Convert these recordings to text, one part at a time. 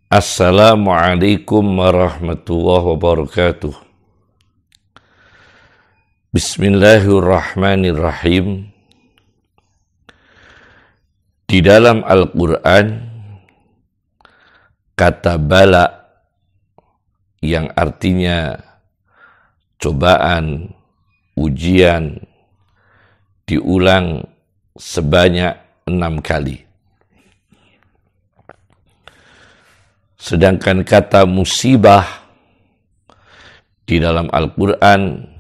Assalamualaikum warahmatullahi wabarakatuh. Bismillahirrahmanirrahim. Di dalam Al-Quran, kata bala yang artinya cobaan, ujian, diulang sebanyak 6 kali. Sedangkan kata musibah di dalam Al-Quran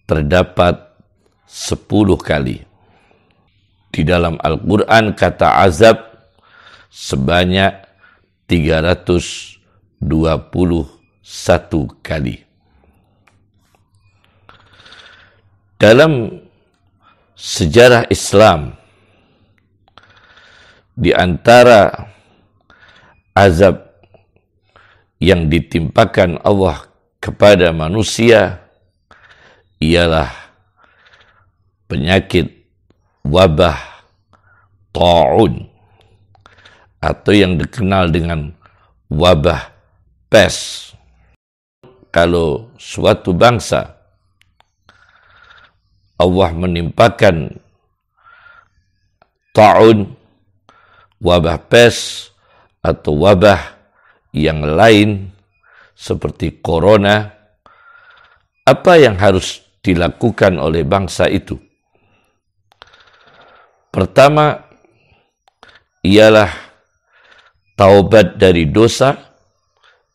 terdapat 10 kali. Di dalam Al-Quran kata azab sebanyak 321 kali. Dalam sejarah Islam, di antara azab yang ditimpakan Allah kepada manusia ialah penyakit wabah ta'un atau yang dikenal dengan wabah pes. Kalau suatu bangsa Allah menimpakan ta'un, wabah pes, atau wabah yang lain seperti corona, apa yang harus dilakukan oleh bangsa itu? Pertama, ialah taubat dari dosa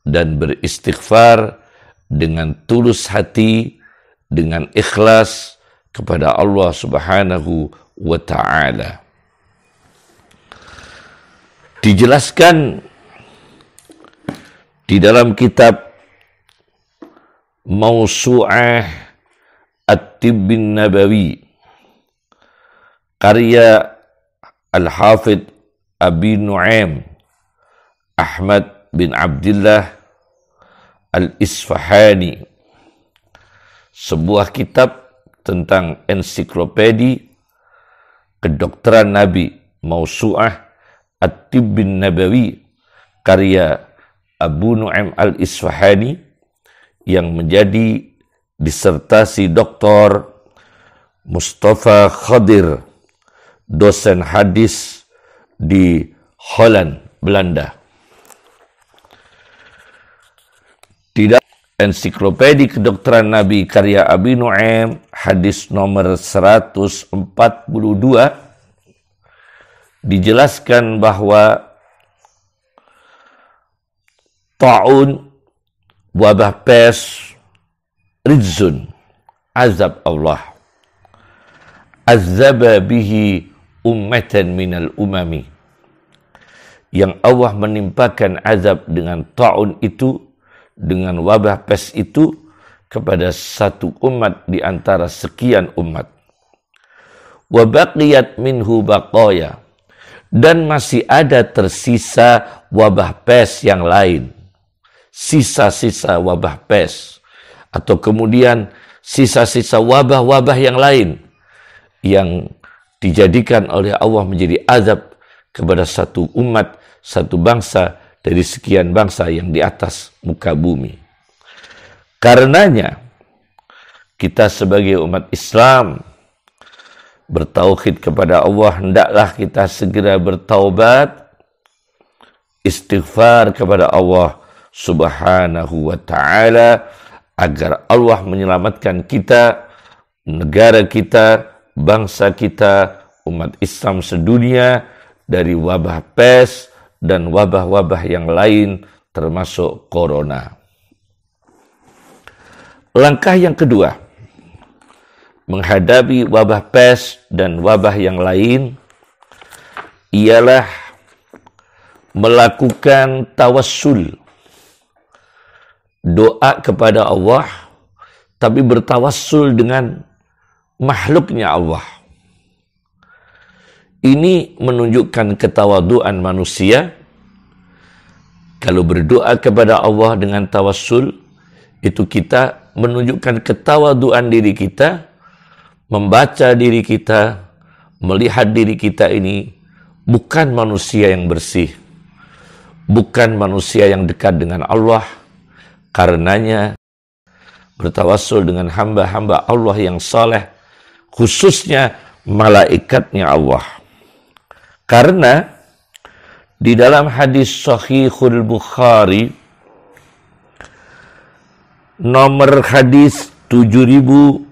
dan beristighfar dengan tulus hati, dengan ikhlas kepada Allah Subhanahu wa Ta'ala. Dijelaskan di dalam kitab Mawsu'ah At-Tibbin Nabawi karya Al-Hafidh Abi Nu'aim Ahmad bin Abdullah Al-Isfahani, sebuah kitab tentang ensiklopedi kedokteran Nabi, Mawsu'ah At-Tibbin Nabawi karya Abu Nu'aim Al-Isfahani, yang menjadi disertasi Dr. Mustafa Khadir, dosen hadis di Holland, Belanda. Di dalam ensiklopedi kedokteran Nabi karya Abi Nu'aim, hadis nomor 142, dijelaskan bahwa ta'un, wabah pes, rijzun, azab Allah, azaba bihi ummatan minal umami, yang Allah menimpakan azab dengan ta'un itu, dengan wabah pes itu, kepada satu umat di antara sekian umat. Wa baqiyat minhu baqaya, dan masih ada tersisa wabah pes yang lain, sisa-sisa wabah pes, atau kemudian sisa-sisa wabah-wabah yang lain yang dijadikan oleh Allah menjadi azab kepada satu umat, satu bangsa dari sekian bangsa yang di atas muka bumi. Karenanya kita sebagai umat Islam bertauhid kepada Allah, hendaklah kita segera bertaubat, istighfar kepada Allah Subhanahu wa Ta'ala, agar Allah menyelamatkan kita, negara kita, bangsa kita, umat Islam sedunia dari wabah pes dan wabah-wabah yang lain termasuk corona. Langkah yang kedua menghadapi wabah pes dan wabah yang lain ialah melakukan tawassul, doa kepada Allah, tapi bertawassul dengan makhluknya Allah. Ini menunjukkan ketawaduan manusia. Kalau berdoa kepada Allah dengan tawassul, itu kita menunjukkan ketawaduan diri kita, membaca diri kita, melihat diri kita ini bukan manusia yang bersih, bukan manusia yang dekat dengan Allah. Karenanya bertawassul dengan hamba-hamba Allah yang saleh, khususnya malaikatnya Allah. Karena di dalam hadis Sahihul Bukhari nomor hadis 7133,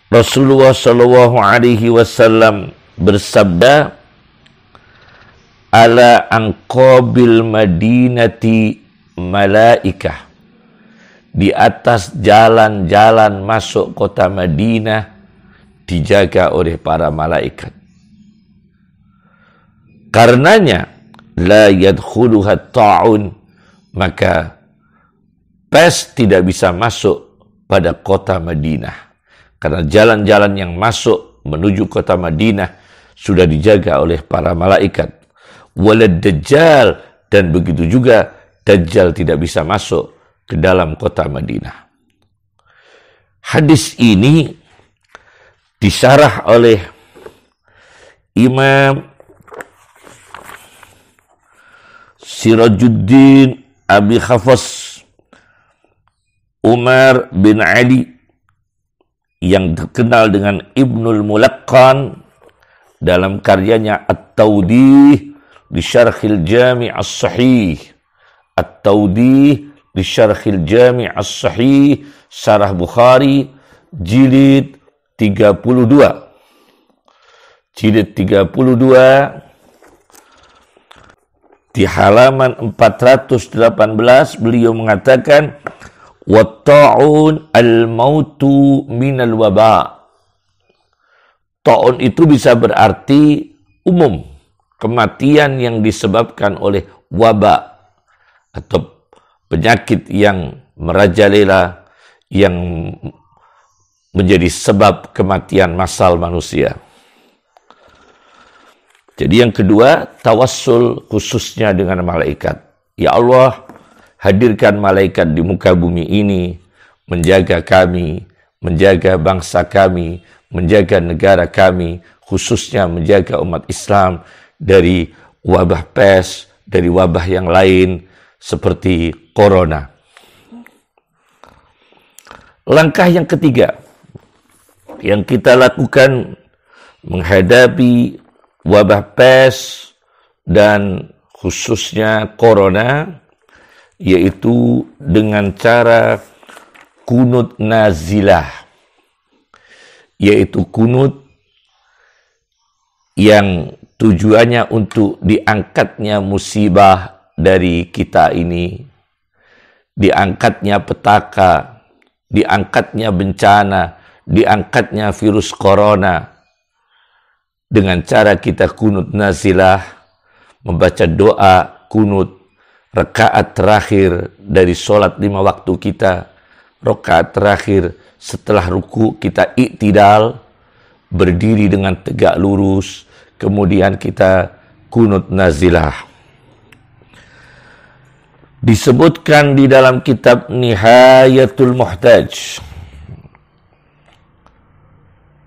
Rasulullah Shallallahu Alaihi Wasallam bersabda, ala anqabil madinati malaikah, di atas jalan-jalan masuk kota Madinah dijaga oleh para malaikat. Karenanya la yadkhuluha ta'un, maka pes tidak bisa masuk pada kota Madinah. Karena jalan-jalan yang masuk menuju kota Madinah sudah dijaga oleh para malaikat. Walad Dajjal, dan begitu juga Dajjal tidak bisa masuk ke dalam kota Madinah. Hadis ini disyarah oleh Imam Sirajuddin Abi Hafs Umar bin Ali yang terkenal dengan Ibnul Mulaqqan dalam karyanya At-Tawdih li Syarhil Jami' As-Sahih. At-Tawdih li Syarhil Jami' As-Sahih, Syarah Bukhari, jilid 32. Jilid 32 di halaman 418 beliau mengatakan, Watta'un al-mautu minal waba. Ta'un itu bisa berarti umum, kematian yang disebabkan oleh wabak atau penyakit yang merajalela yang menjadi sebab kematian massal manusia. Jadi yang kedua, tawassul khususnya dengan malaikat. Ya Allah, hadirkan malaikat di muka bumi ini, menjaga kami, menjaga bangsa kami, menjaga negara kami, khususnya menjaga umat Islam dari wabah pes, dari wabah yang lain seperti corona. Langkah yang ketiga yang kita lakukan menghadapi wabah pes dan khususnya corona, yaitu dengan cara kunut nazilah, yaitu kunut yang tujuannya untuk diangkatnya musibah dari kita ini, diangkatnya petaka, diangkatnya bencana, diangkatnya virus corona. Dengan cara kita kunut nazilah, membaca doa kunut rakaat terakhir dari sholat 5 waktu kita, rakaat terakhir setelah ruku kita iktidal, berdiri dengan tegak lurus, kemudian kita kunut nazilah. Disebutkan di dalam kitab Nihayatul Muhtaj,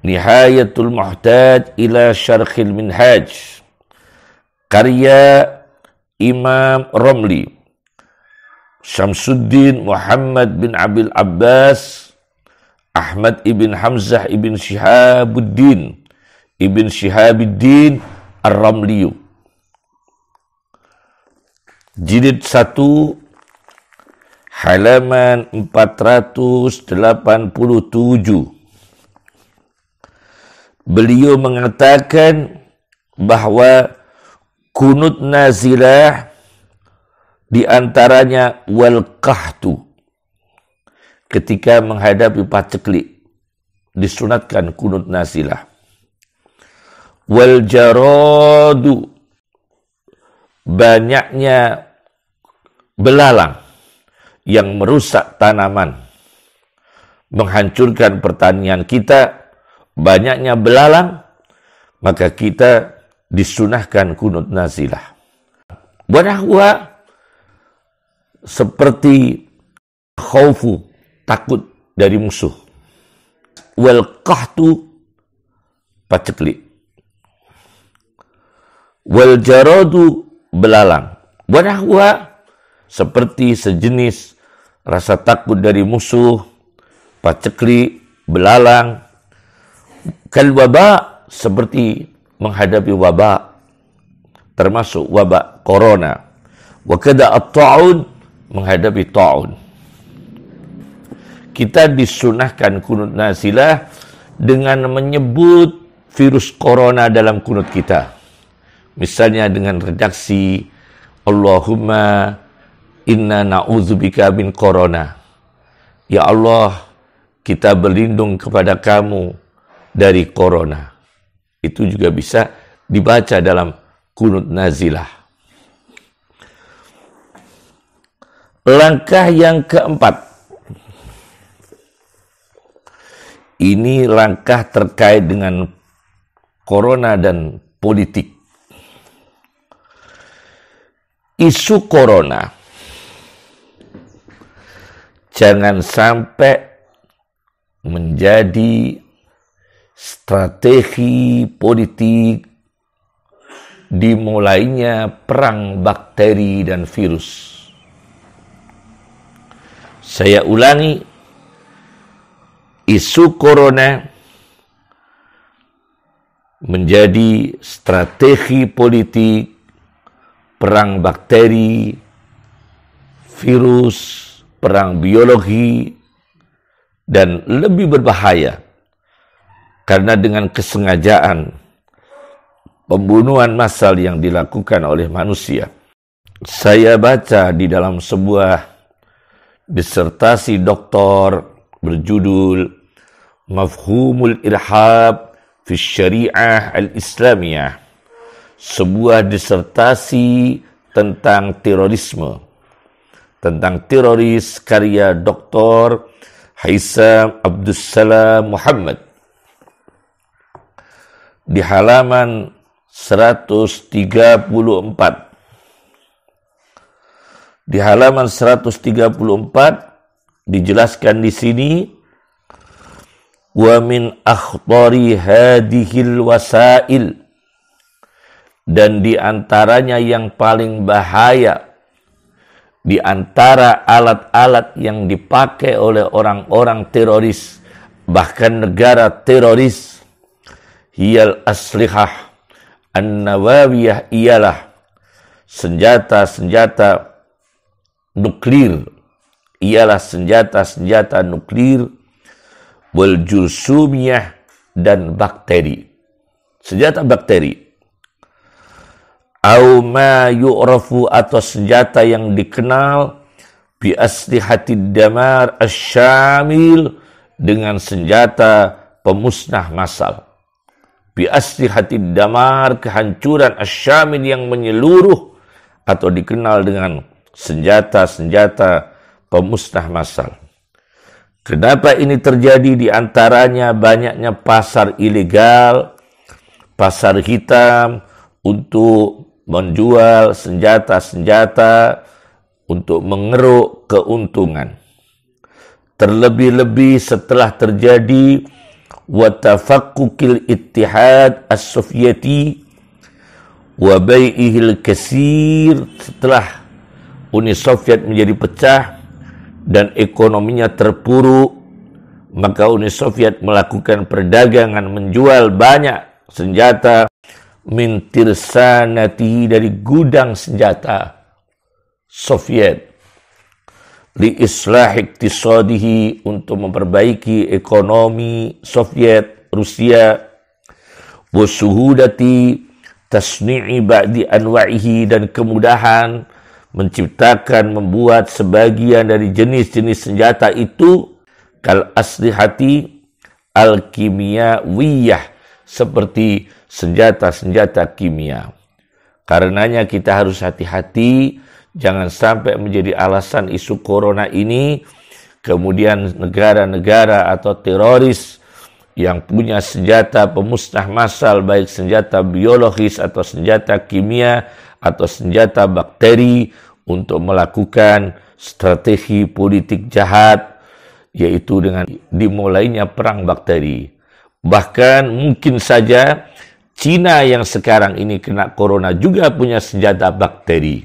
Nihayatul Muhtaj ila Syarhil Minhaj, karya Imam Romli, Syamsuddin Muhammad bin Abil Abbas, Ahmad ibn Hamzah ibn Shihabuddin Ar-Ramliyu, jilid 1 halaman 487. Beliau mengatakan bahwa kunut nazilah diantaranya wal qahtu, ketika menghadapi paceklik disunatkan kunut nazilah. Wal jaradu, banyaknya belalang yang merusak tanaman, menghancurkan pertanian kita, banyaknya belalang, maka kita disunahkan kunut nazilah. Wanahwa, seperti khaufu, takut dari musuh. Wal qahtu, paceklik. Wal jaradu, belalang. Wadahwa, seperti sejenis rasa takut dari musuh, paceklik, belalang. Kal waba, seperti menghadapi wabak, termasuk wabak corona. Wa kada at-ta'un, menghadapi ta'un. Kita disunahkan kunut nazilah dengan menyebut virus corona dalam kunut kita. Misalnya dengan redaksi Allahumma inna na'udzubika min corona. Ya Allah, kita berlindung kepada kamu dari corona. Itu juga bisa dibaca dalam kunut nazilah. Langkah yang keempat. Ini langkah terkait dengan corona dan politik. Isu corona jangan sampai menjadi strategi politik dimulainya perang bakteri dan virus. Saya ulangi, isu corona menjadi strategi politik perang bakteri, virus, perang biologi, dan lebih berbahaya karena dengan kesengajaan pembunuhan massal yang dilakukan oleh manusia. Saya baca di dalam sebuah disertasi doktor berjudul Mafhumul Irhab fi Syariah Al-Islamiyah, sebuah disertasi tentang terorisme, tentang teroris, karya Dr. Haisam Abdus Salam Muhammad, di halaman 134. Di halaman 134 dijelaskan di sini, wa min akhtari hadhil wasail, dan di antaranya yang paling bahaya di antara alat-alat yang dipakai oleh orang-orang teroris, bahkan negara teroris, hiyal aslihah an-nawawiyah, ialah senjata-senjata nuklir, ialah senjata-senjata nuklir, wal jursumiyah, dan bakteri, senjata bakteri, au ma yu'rafu, atau senjata yang dikenal bi aslihatid damar asyamil, dengan senjata pemusnah massal. Bi aslihatid damar, kehancuran, asyamil, yang menyeluruh, atau dikenal dengan senjata-senjata pemusnah massal. Kenapa ini terjadi? Di antaranya banyaknya pasar ilegal, pasar hitam untuk menjual senjata-senjata untuk mengeruk keuntungan. Terlebih-lebih setelah terjadi watafakkukil ittihad as-sovieti wa bai'ihil kasir, setelah Uni Soviet menjadi pecah dan ekonominya terpuruk, maka Uni Soviet melakukan perdagangan menjual banyak senjata min tirsanati, dari gudang senjata Soviet, li islah iktisadihi, untuk memperbaiki ekonomi Soviet, Rusia, wa suhudati tasni'i ba'di anwa'ihi, dan kemudahan menciptakan, membuat sebagian dari jenis-jenis senjata itu, kal aslihati al-kimiyawiyah, seperti senjata-senjata kimia. Karenanya kita harus hati-hati, jangan sampai menjadi alasan isu corona ini, kemudian negara-negara atau teroris yang punya senjata pemusnah massal, baik senjata biologis atau senjata kimia atau senjata bakteri, untuk melakukan strategi politik jahat, yaitu dengan dimulainya perang bakteri. Bahkan mungkin saja Cina yang sekarang ini kena corona juga punya senjata bakteri.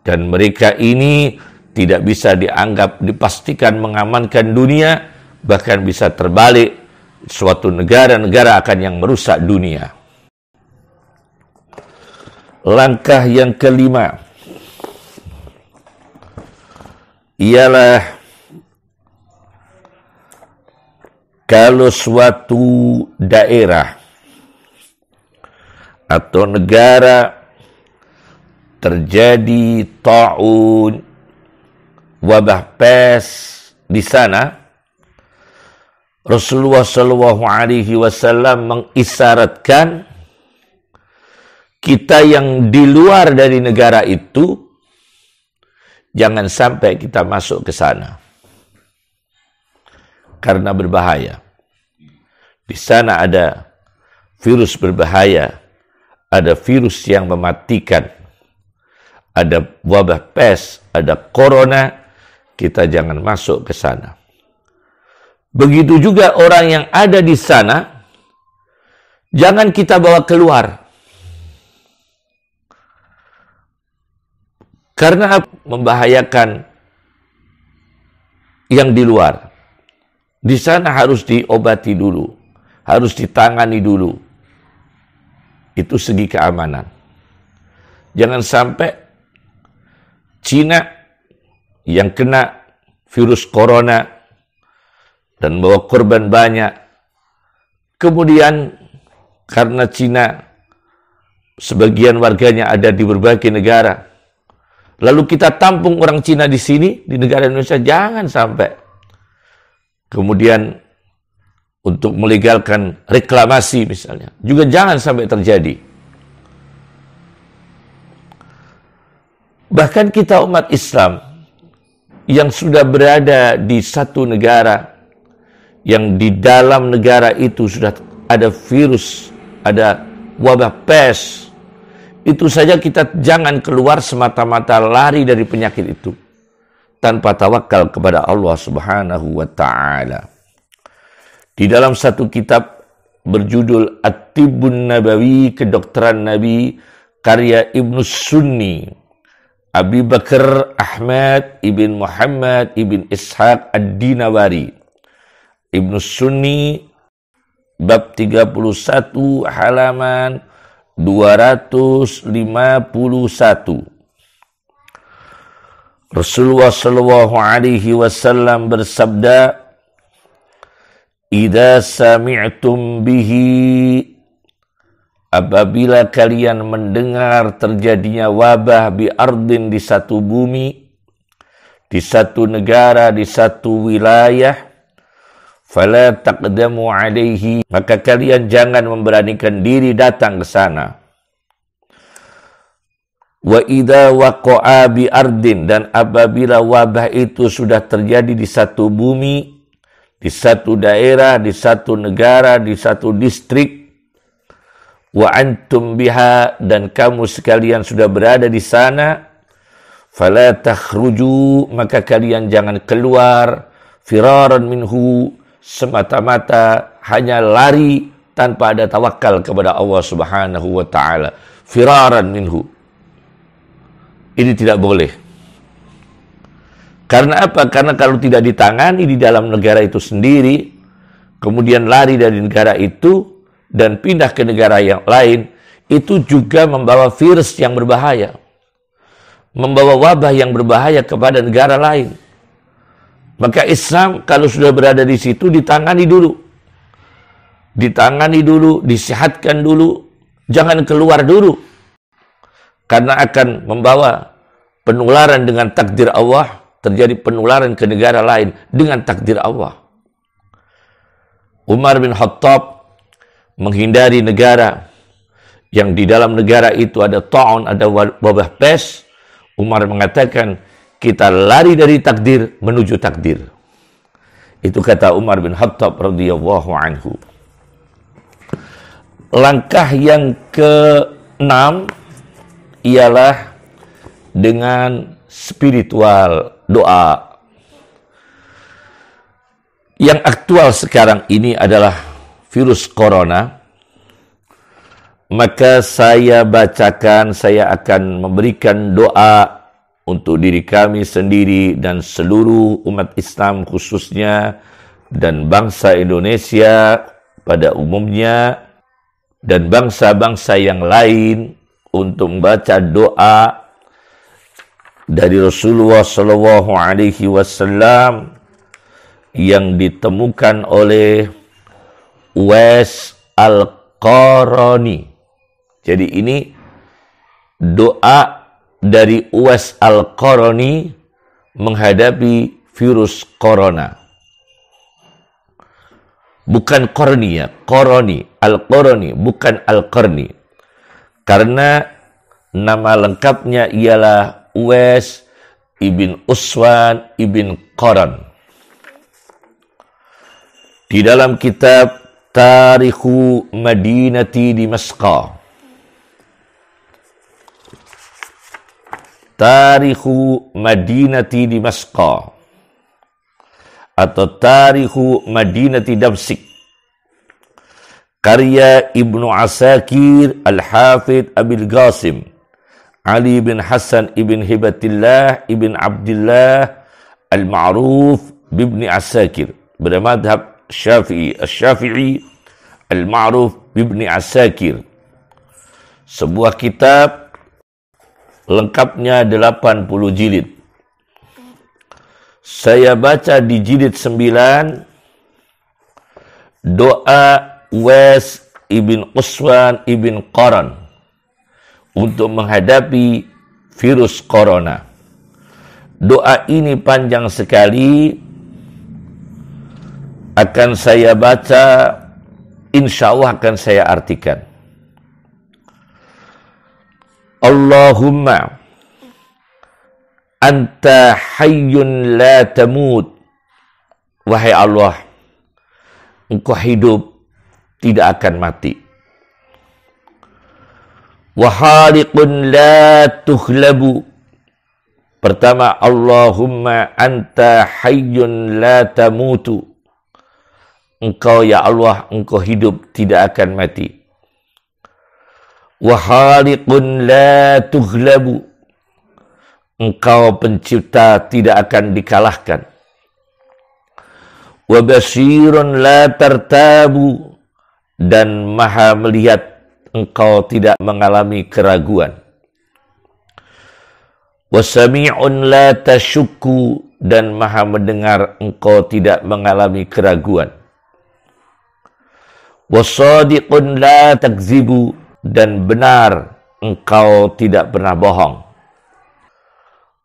Dan mereka ini tidak bisa dianggap dipastikan mengamankan dunia, bahkan bisa terbalik, suatu negara-negara akan yang merusak dunia. Langkah yang kelima ialah kalau suatu daerah atau negara terjadi ta'un, wabah pes di sana, Rasulullah Shallallahu Alaihi Wasallam mengisyaratkan kita yang di luar dari negara itu jangan sampai kita masuk ke sana karena berbahaya. Di sana ada virus berbahaya, ada virus yang mematikan, ada wabah pes, ada corona. Kita jangan masuk ke sana. Begitu juga orang yang ada di sana, jangan kita bawa keluar. Karena membahayakan yang di luar. Di sana harus diobati dulu, harus ditangani dulu. Itu segi keamanan. Jangan sampai Cina yang kena virus corona dan bawa korban banyak. Kemudian karena Cina sebagian warganya ada di berbagai negara, lalu kita tampung orang Cina di sini, di negara Indonesia, jangan sampai. Kemudian untuk melegalkan reklamasi misalnya, juga jangan sampai terjadi. Bahkan kita umat Islam yang sudah berada di satu negara, yang di dalam negara itu sudah ada virus, ada wabah pes, itu saja kita jangan keluar semata-mata lari dari penyakit itu tanpa tawakal kepada Allah Subhanahu wa Ta'ala. Di dalam satu kitab berjudul At-Tibbun Nabawi, Kedokteran Nabi, karya Ibnu Sunni, Abi Bakar Ahmad ibn Muhammad ibn Ishaq Ad-Dinawari. Ibnu Sunni bab 31 halaman 251. Rasulullah Shallallahu Alaihi Wasallam bersabda, "Idza sami'tum bihi," apabila kalian mendengar terjadinya wabah bi ardin, di satu bumi, di satu negara, di satu wilayah, fala taqdamu alaihi, maka kalian jangan memberanikan diri datang ke sana. Wa idza waqa'a bi ardin, dan apabila wabah itu sudah terjadi di satu bumi, di satu daerah, di satu negara, di satu distrik, wa antum biha, dan kamu sekalian sudah berada di sana, fala takhruju, maka kalian jangan keluar, firaran minhu, semata-mata hanya lari tanpa ada tawakal kepada Allah Subhanahu wa Ta'ala. Firaran minhu, ini tidak boleh. Karena apa? Karena kalau tidak ditangani di dalam negara itu sendiri, kemudian lari dari negara itu dan pindah ke negara yang lain, itu juga membawa virus yang berbahaya, membawa wabah yang berbahaya kepada negara lain. Maka Islam kalau sudah berada di situ ditangani dulu. Ditangani dulu, disehatkan dulu, jangan keluar dulu. Karena akan membawa penularan dengan takdir Allah, terjadi penularan ke negara lain dengan takdir Allah. Umar bin Khattab menghindari negara yang di dalam negara itu ada ta'un, ada wabah pes. Umar mengatakan, kita lari dari takdir menuju takdir. Itu kata Umar bin Khattab radhiyallahu anhu. Langkah yang ke-6 ialah dengan spiritual, doa. Yang aktual sekarang ini adalah virus corona, maka saya akan memberikan doa untuk diri kami sendiri dan seluruh umat Islam khususnya, dan bangsa Indonesia pada umumnya, dan bangsa-bangsa yang lain, untuk membaca doa dari Rasulullah SAW yang ditemukan oleh Uwais Al-Qarani. Jadi ini doa dari Uwais Al-Qarani menghadapi virus corona. Bukan Qarni ya, Qarani, Al-Qarani, bukan Al-Qarni. Karena nama lengkapnya ialah Uwais ibn Uswan ibn Qaran. Di dalam kitab Tarikhu Madinati Dimashq, Tarikhu Madinati Dimashq atau Tarikhu Madinati Damsyik, karya Ibnu Asakir Al-Hafidh Abil Qasim Ali bin Hasan ibn Hibatillah ibn Abdullah Al-Ma'ruf bibni Asakir, bermadhab Syafi'i Al-Ma'ruf bibni Asakir. Sebuah kitab lengkapnya 80 jilid. Saya baca di jilid 9 doa Uwais ibn Uswan ibn Qaran untuk menghadapi virus corona. Doa ini panjang sekali, akan saya baca, insya Allah akan saya artikan. Allahumma anta hayyun la tamut. Wahai Allah, engkau hidup, tidak akan mati. Wahaliqun la tuhlabu. Pertama, Allahumma anta hayyun la tamutu. Engkau ya Allah, engkau hidup, tidak akan mati. Wahaliqun la tughlabu. Engkau pencipta, tidak akan dikalahkan. Wabashirun la tartabu. Dan maha melihat, engkau tidak mengalami keraguan. Wasami'un la tashukku. Dan maha mendengar, engkau tidak mengalami keraguan. Wasadiqun la takzibu. Dan benar, engkau tidak pernah bohong.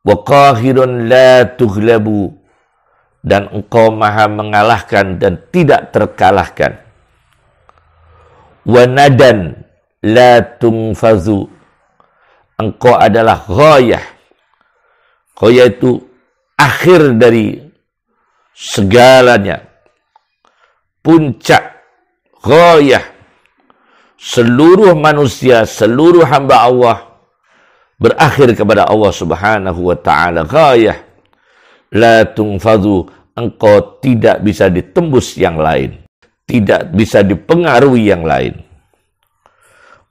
Waqahirun la tughlabu. Dan engkau maha mengalahkan dan tidak terkalahkan. Wanadan la tungfazu. Engkau adalah ghayah. Ghayah itu akhir dari segalanya. Puncak, ghayah. Seluruh manusia, seluruh hamba Allah berakhir kepada Allah Subhanahu wa ta'ala. Ghayah la tungfadhu. Engkau tidak bisa ditembus yang lain, tidak bisa dipengaruhi yang lain.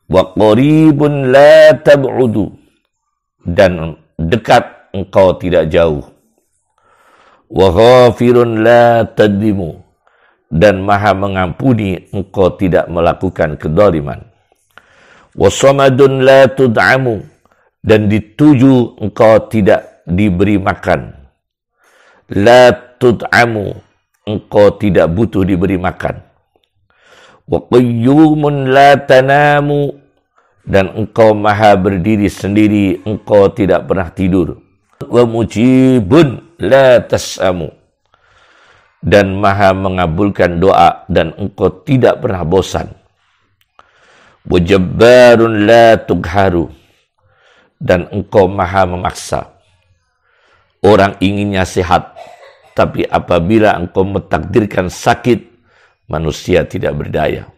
Wa qaribun la tab'udu. Dan dekat, engkau tidak jauh. Wa ghafirun la tadlimu. Dan maha mengampuni, engkau tidak melakukan kedoliman. Wasamadun la tud'amu. Dan dituju, engkau tidak diberi makan. La tud'amu. Engkau tidak butuh diberi makan. Wa qayyumun la tanamu. Dan engkau maha berdiri sendiri, engkau tidak pernah tidur. Wa mujibun la tas'amu. Dan maha mengabulkan doa, dan engkau tidak pernah bosan. Wajabbarun la tugharu. Dan engkau maha memaksa. Orang inginnya sehat, tapi apabila engkau mentakdirkan sakit, manusia tidak berdaya.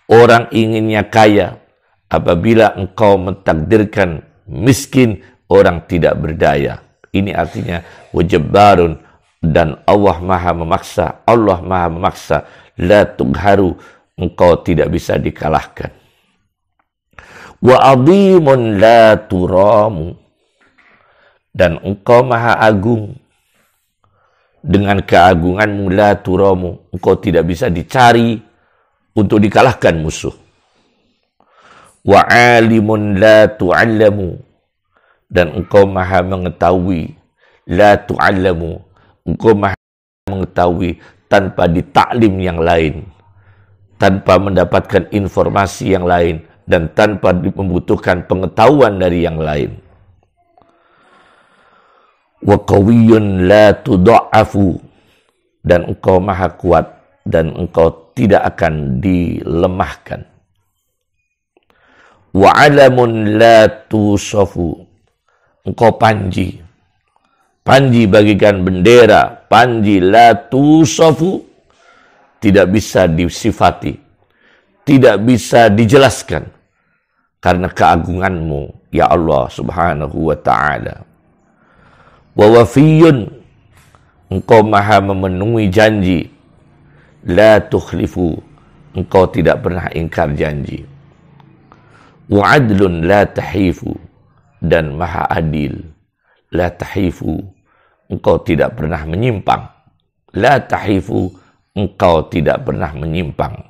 Orang inginnya kaya, apabila engkau mentakdirkan miskin, orang tidak berdaya. Ini artinya wajabbarun. Dan Allah maha memaksa, Allah maha memaksa. la tugharu, engkau tidak bisa dikalahkan. Wa adhimun la turamu, dan engkau maha agung, dengan keagunganmu la turamu, engkau tidak bisa dicari untuk dikalahkan musuh. Wa alimun la tu'allamu, dan engkau maha mengetahui, la tu'allamu, engkau maha mengetahui tanpa ditaklim yang lain, tanpa mendapatkan informasi yang lain, dan tanpa membutuhkan pengetahuan dari yang lain. Wa qawiyyun la tudha'afu, dan engkau maha kuat dan engkau tidak akan dilemahkan. Wa alamun la tusafu, engkau panji, panji bagikan bendera, panji la tusafu, tidak bisa disifati, tidak bisa dijelaskan karena keagunganmu ya Allah subhanahu wa ta'ala. Wa wafiyun, engkau maha memenuhi janji, la tukhlifu, engkau tidak pernah ingkar janji. Wa adlun la tahifu, dan maha adil, la tahifu, engkau tidak pernah menyimpang. La tahifu, engkau tidak pernah menyimpang.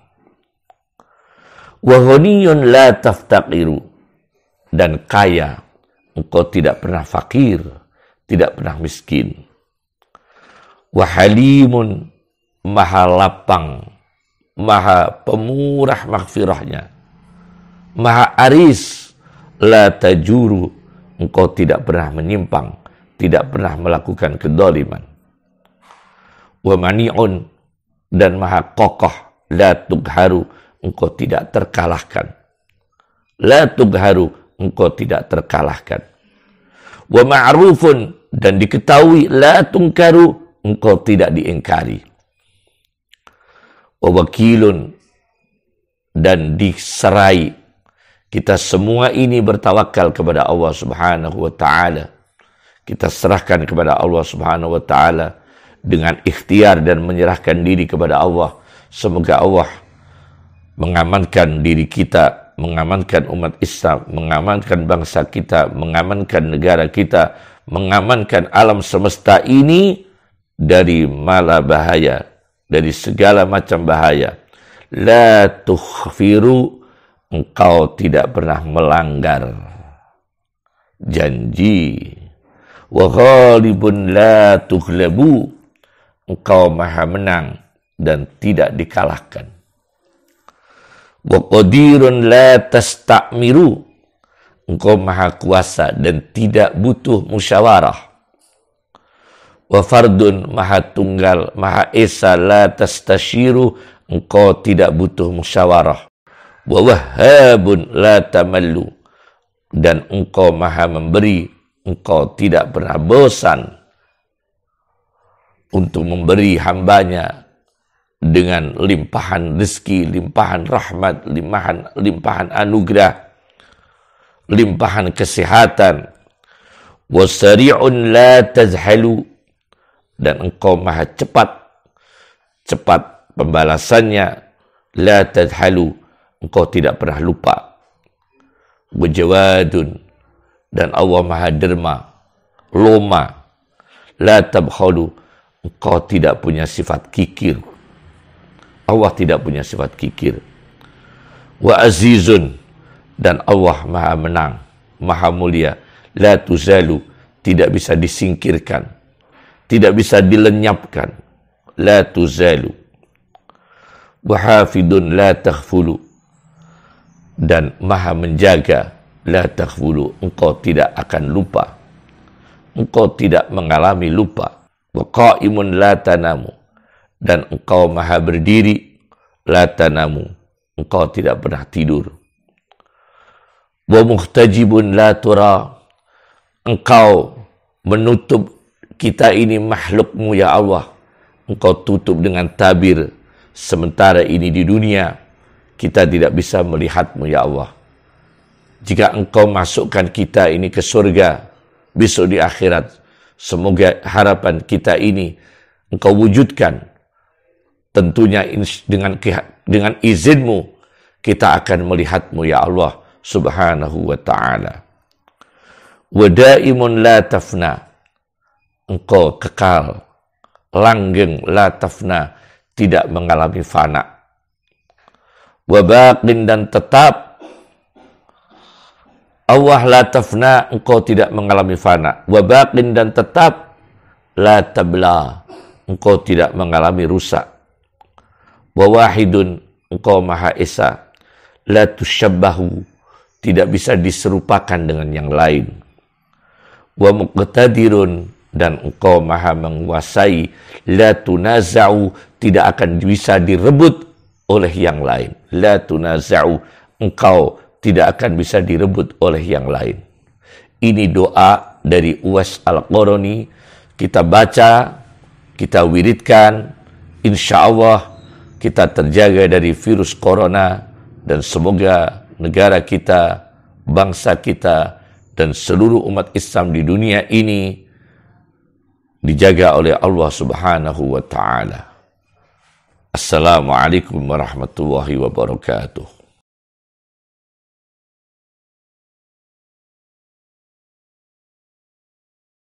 Wa ghaniyun la taftaqiru, dan kaya, engkau tidak pernah fakir, tidak pernah miskin. Wa halimun, maha lapang, maha pemurah maghfirahnya, maha aris, la tajuru, engkau tidak pernah menyimpang, tidak pernah melakukan kedoliman. Wa mani'un, dan maha kokoh, la tugharu, engkau tidak terkalahkan. La tugharu, engkau tidak terkalahkan. Wa ma'rufun, dan diketahui, la tungkaru, engkau tidak diingkari. Wa wakilun, dan diserai. Kita semua ini bertawakal kepada Allah subhanahu wa ta'ala. Kita serahkan kepada Allah subhanahu wa ta'ala dengan ikhtiar dan menyerahkan diri kepada Allah. Semoga Allah mengamankan diri kita, mengamankan umat Islam, mengamankan bangsa kita, mengamankan negara kita, mengamankan alam semesta ini dari mala bahaya, dari segala macam bahaya. La tukhfiru, engkau tidak pernah melanggar janji. Wa ghalibun la tughlabu, engkau maha menang dan tidak dikalahkan. Wa qadirun la tasta'miru, engkau maha kuasa dan tidak butuh musyawarah. Wa fardun, maha tunggal, maha esa, la tastashiru, engkau tidak butuh musyawarah. Wa wahhabun la tamallu, dan engkau maha memberi, engkau tidak pernah bosan untuk memberi hambanya dengan limpahan rezeki, limpahan rahmat, limpahan anugerah, limpahan kesehatan. Wasari'un la tazhalu, dan engkau maha cepat, cepat pembalasannya. La tazhalu, engkau tidak pernah lupa. Wajawadun, dan Allah maha derma, loma. La tabkhalu, engkau tidak punya sifat kikir. Allah tidak punya sifat kikir. Wa azizun, dan Allah maha menang, maha mulia. La tuzalu, tidak bisa disingkirkan, tidak bisa dilenyapkan. La tuzalu. Wa hafidun la taghfulu, dan maha menjaga. La taghfulu, engkau tidak akan lupa, engkau tidak mengalami lupa. Wa qaimun la tanamu, dan engkau maha berdiri. La tanamu, engkau tidak pernah tidur. Wa muhtajibun la tura, engkau menutup kita ini makhlukmu ya Allah, engkau tutup dengan tabir. Sementara ini di dunia kita tidak bisa melihatmu ya Allah. Jika engkau masukkan kita ini ke surga besok di akhirat, semoga harapan kita ini engkau wujudkan tentunya dengan izin-Mu kita akan melihat-Mu ya Allah subhanahu wa ta'ala. Wa daimun la tafna, Engkau kekal, langgeng, la tafna, tidak mengalami fana. Wa baqin, dan tetap. Allah la tafna, Engkau tidak mengalami fana. Wa baqin, dan tetap. La tabla, Engkau tidak mengalami rusak. Wa wahidun, Engkau Maha Esa. La tusyabbahu, tidak bisa diserupakan dengan yang lain. Wa muqtadirun, dan Engkau Maha menguasai. La tunaza'u, tidak akan bisa direbut oleh yang lain. La tunaza'u, Engkau tidak akan bisa direbut oleh yang lain. Ini doa dari Uwais Al-Qarani. Kita baca, kita wiridkan, insya Allah kita terjaga dari virus corona, dan semoga negara kita, bangsa kita, dan seluruh umat Islam di dunia ini dijaga oleh Allah subhanahu wa ta'ala. Assalamualaikum warahmatullahi wabarakatuh.